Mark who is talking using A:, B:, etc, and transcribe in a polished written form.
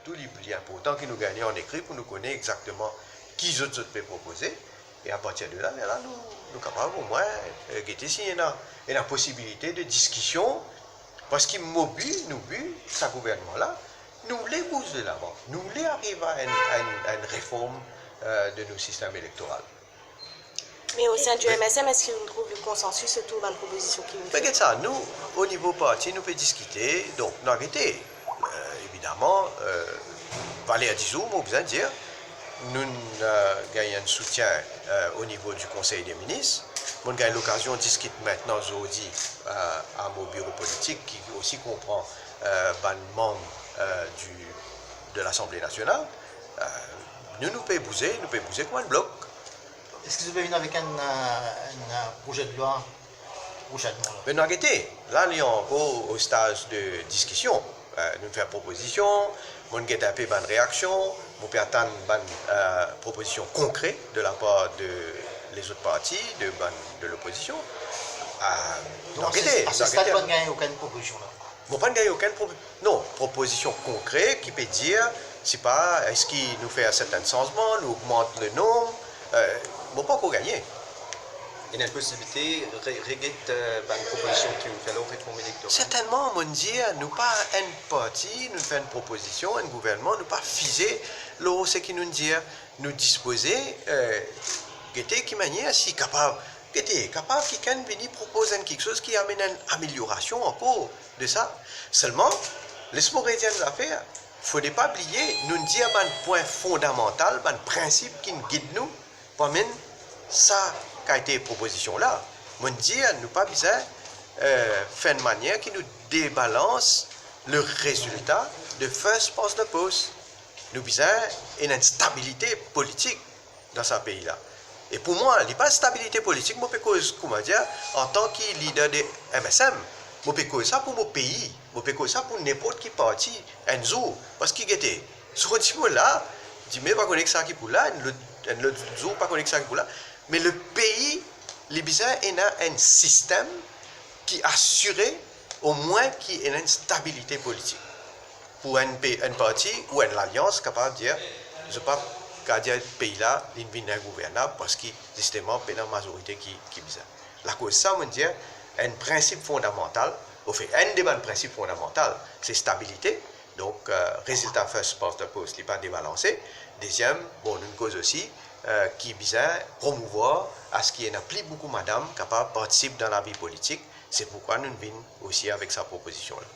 A: surtout, il est important que nous gagnions en écrit pour nous connaître exactement qui les autres peuvent proposer. Et à partir de là, nous sommes capables au moins de s'il y a une possibilité de discussion, parce qu'il mobile, nous, ce gouvernement-là, nous voulons bouger là-bas. Nous voulons arriver à une réforme de nos systèmes électoraux.
B: Mais au sein du MSM, est-ce qu'on trouve le consensus autour de la proposition qui nous fait?
A: Regarde ça, nous, au niveau parti, nous pouvons discuter, donc nous arrêter. Évidemment, parler à 10 jours, on besoin de dire, nous gagnons un soutien au niveau du Conseil des ministres. Nous avons l'occasion de discuter maintenant aujourd'hui à mon bureau politique qui aussi comprend les membres de l'Assemblée nationale. Nous pouvons bouger comme un bloc.
C: Est-ce que vous venir avec un projet de loi prochainement?
A: Mais nous arrêtez. Là, nous sommes encore au stage de discussion. Nous faisons proposition, nous avons un peu de réaction, nous pouvons attendre une proposition concrète de la part des autres partis, de l'opposition.
C: Donc, à ce stade, vous n'avez aucune proposition là?
A: Vous n'avez pas gagné aucune proposition. Non, proposition concrète qui peut dire, c'est pas, est-ce qu'il nous fait un certain changement, nous augmente le nombre. Nous n'avons pas encore gagné.
D: Il y a une possibilité de régler une proposition qui nous fait la réforme électorale.
A: Certainement, on dit, nous pas un parti, nous faisons une proposition, un gouvernement, nous pas fiser ce qui nous dit, nous disposer, qui manière si capable, qui quelqu'un venir proposer quelque chose qui amène une amélioration encore de ça. Seulement, laisse-moi dire une affaire. Il ne faut pas oublier, nous dire un point fondamental, un principe qui nous guide nous, pour mener ça qui a été proposition là. Nous dire, nous pas besoin faire de manière qui nous débalance le résultat de first past the post. Nous besoin une stabilité politique dans ce pays-là. Et pour moi, il n'y a pas de stabilité politique, je peux cause, comment dire, en tant que leader de MSM, je peux cause ça pour mon pays, je peux cause ça pour n'importe qui parti, un jour. Parce qu'il était, sur ce niveau-là, je ne sais pas connaître ça qui pour là, le jour pas connaître ça qui pour là, mais le pays, il y a un système qui assure au moins qu'il y ait une stabilité politique. Pour un parti ou une alliance capable de dire, je ne sais pas qu'à dire le pays-là, il est ingouvernable parce que justement, il y a une majorité qui est bizarre. La cause ça, on dit, un principe fondamental, au fait, un des principes fondamentaux, c'est stabilité. Donc, résultat first past the post, il n'est pas débalancé. Deuxième, bon, une cause aussi, qui est bizarre, promouvoir à ce qu'il y ait plus beaucoup de madame capable de participer dans la vie politique. C'est pourquoi nous venons aussi avec sa proposition-là.